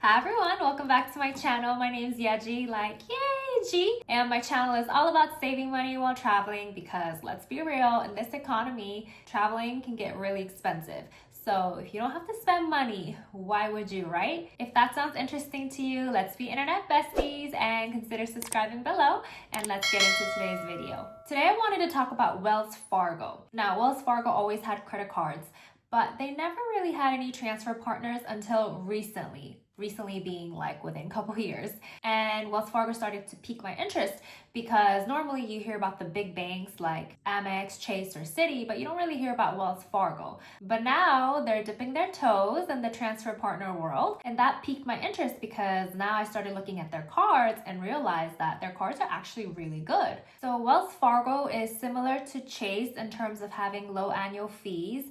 Hi everyone, welcome back to my channel. My name is Yeji, like yay G. And my channel is all about saving money while traveling because let's be real, in this economy, traveling can get really expensive. So if you don't have to spend money, why would you, right? If that sounds interesting to you, let's be internet besties and consider subscribing below, and let's get into today's video. Today I wanted to talk about Wells Fargo. Now, Wells Fargo always had credit cards, but they never really had any transfer partners until recently being like within a couple years. And Wells Fargo started to pique my interest because normally you hear about the big banks like Amex, Chase, or Citi, but you don't really hear about Wells Fargo. But now they're dipping their toes in the transfer partner world, and that piqued my interest because now I started looking at their cards and realized that their cards are actually really good. So Wells Fargo is similar to Chase in terms of having low annual fees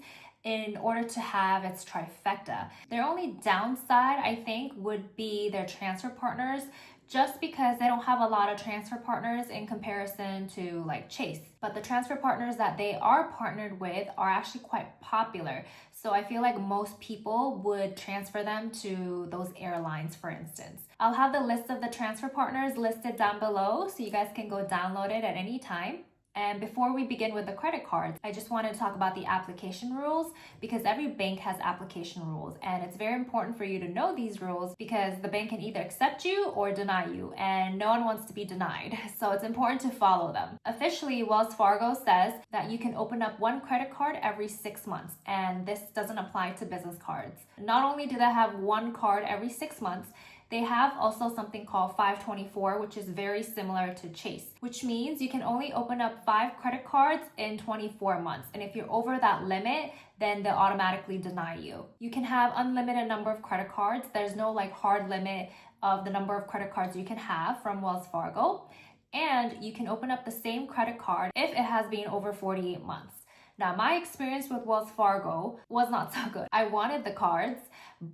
in order to have its trifecta. Their only downside, I think, would be their transfer partners, just because they don't have a lot of transfer partners in comparison to like Chase. But the transfer partners that they are partnered with are actually quite popular. So I feel like most people would transfer them to those airlines, for instance. I'll have the list of the transfer partners listed down below so you guys can go download it at any time. And before we begin with the credit cards, I just want to talk about the application rules because every bank has application rules, and it's very important for you to know these rules because the bank can either accept you or deny you, and no one wants to be denied. So it's important to follow them. Officially, Wells Fargo says that you can open up one credit card every 6 months, and this doesn't apply to business cards. Not only do they have one card every 6 months, they have also something called 524, which is very similar to Chase, which means you can only open up 5 credit cards in 24 months. And if you're over that limit, then they'll automatically deny you. You can have unlimited number of credit cards. There's no like hard limit of the number of credit cards you can have from Wells Fargo. And you can open up the same credit card if it has been over 48 months. Now, my experience with Wells Fargo was not so good. I wanted the cards,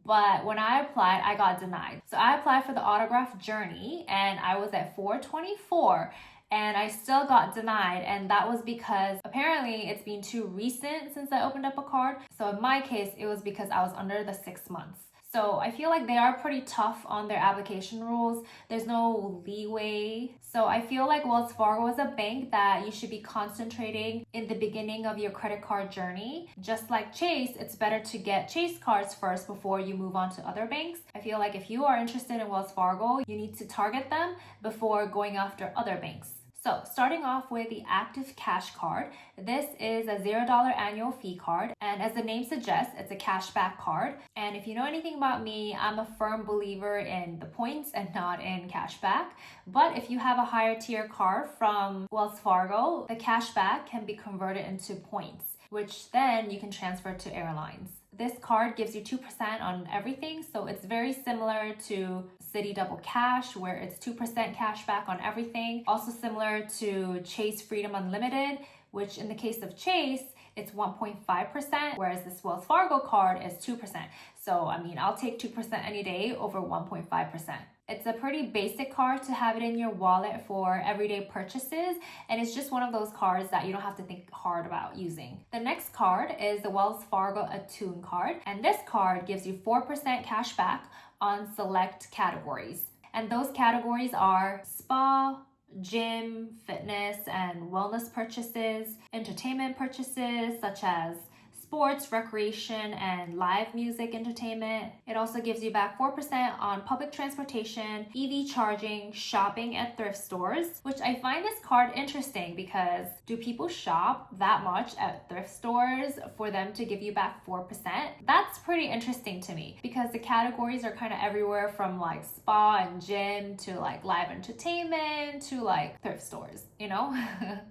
but when I applied, I got denied. So I applied for the autograph journey and I was at 424 and I still got denied. And that was because apparently it's been too recent since I opened up a card. So in my case, it was because I was under the 6 months. So I feel like they are pretty tough on their application rules. There's no leeway. So I feel like Wells Fargo is a bank that you should be concentrating in the beginning of your credit card journey. Just like Chase, it's better to get Chase cards first before you move on to other banks. I feel like if you are interested in Wells Fargo, you need to target them before going after other banks. So starting off with the Active Cash card, this is a $0 annual fee card, and as the name suggests, it's a cashback card. And if you know anything about me, I'm a firm believer in the points and not in cashback. But if you have a higher tier card from Wells Fargo, the cashback can be converted into points, which then you can transfer to airlines. This card gives you 2% on everything, so it's very similar to Citi Double Cash, where it's 2% cash back on everything. Also similar to Chase Freedom Unlimited, which in the case of Chase, it's 1.5%, whereas this Wells Fargo card is 2%. So, I mean, I'll take 2% any day over 1.5%. It's a pretty basic card to have it in your wallet for everyday purchases, and it's just one of those cards that you don't have to think hard about using. The next card is the Wells Fargo Attune card, and this card gives you 4% cash back on select categories. And those categories are spa, gym, fitness, and wellness purchases, entertainment purchases such as sports, recreation, and live music entertainment. It also gives you back 4% on public transportation, EV charging, shopping at thrift stores, which I find this card interesting because do people shop that much at thrift stores for them to give you back 4%? That's pretty interesting to me because the categories are kind of everywhere from like spa and gym to like live entertainment to like thrift stores, you know?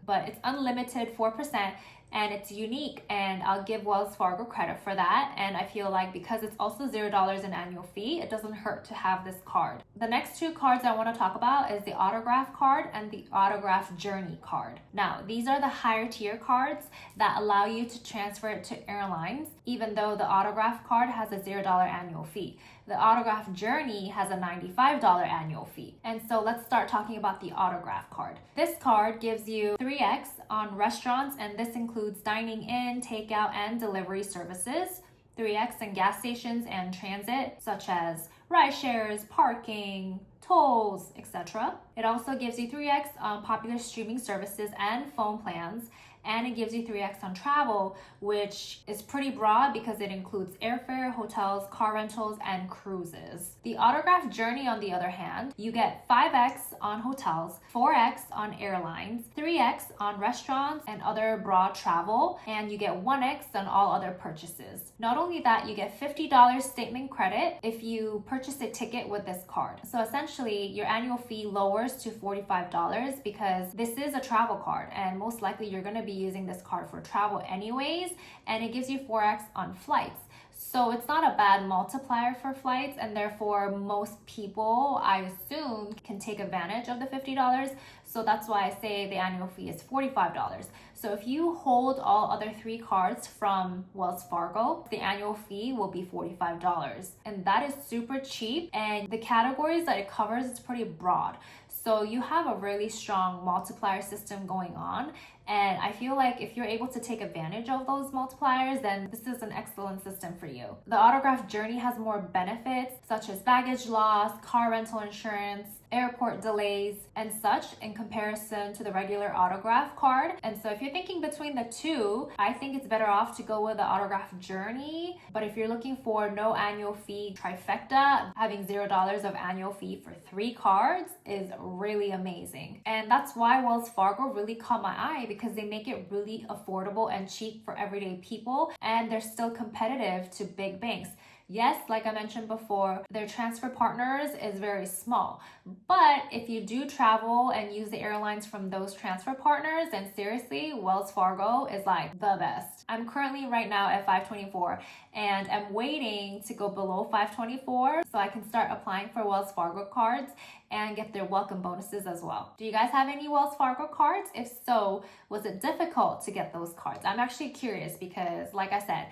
But it's unlimited 4%. And it's unique, and I'll give Wells Fargo credit for that. And I feel like because it's also $0 in annual fee, it doesn't hurt to have this card. The next two cards I want to talk about is the autograph card and the autograph journey card. Now, these are the higher tier cards that allow you to transfer it to airlines, even though the autograph card has a $0 annual fee. The autograph journey has a $95 annual fee. And so let's start talking about the autograph card. This card gives you 3x on restaurants, and this includes dining in, takeout, and delivery services. 3x in gas stations and transit, such as ride shares, parking, tolls, etc. It also gives you 3x on popular streaming services and phone plans, and it gives you 3x on travel, which is pretty broad because it includes airfare, hotels, car rentals, and cruises. The autograph journey, on the other hand, you get 5x on hotels, 4x on airlines, 3x on restaurants and other broad travel, and you get 1x on all other purchases. Not only that, you get $50 statement credit if you purchase a ticket with this card. So essentially, your annual fee lowers to $45 because this is a travel card, and most likely you're going to be using this card for travel anyways, and it gives you 4x on flights. So it's not a bad multiplier for flights, and therefore most people, I assume, can take advantage of the $50. So that's why I say the annual fee is $45. So if you hold all other 3 cards from Wells Fargo, the annual fee will be $45. And that is super cheap, and the categories that it covers is pretty broad. So you have a really strong multiplier system going on. And I feel like if you're able to take advantage of those multipliers, then this is an excellent system for you. The autograph journey has more benefits such as baggage loss, car rental insurance, airport delays, and such in comparison to the regular autograph card. And so if you're thinking between the two, I think it's better off to go with the autograph journey. But if you're looking for no annual fee trifecta, having $0 of annual fee for 3 cards is really amazing. And that's why Wells Fargo really caught my eye, because they make it really affordable and cheap for everyday people, and they're still competitive to big banks. Yes, like I mentioned before, their transfer partners is very small. But if you do travel and use the airlines from those transfer partners, then seriously, Wells Fargo is like the best. I'm currently right now at 524, and I'm waiting to go below 524 so I can start applying for Wells Fargo cards and get their welcome bonuses as well. Do you guys have any Wells Fargo cards? If so, was it difficult to get those cards? I'm actually curious because, like I said,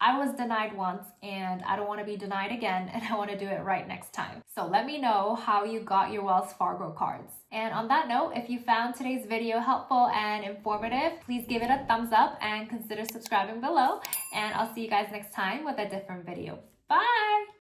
I was denied once and I don't want to be denied again, and I want to do it right next time. So let me know how you got your Wells Fargo cards. And on that note, if you found today's video helpful and informative, please give it a thumbs up and consider subscribing below. And I'll see you guys next time with a different video. Bye!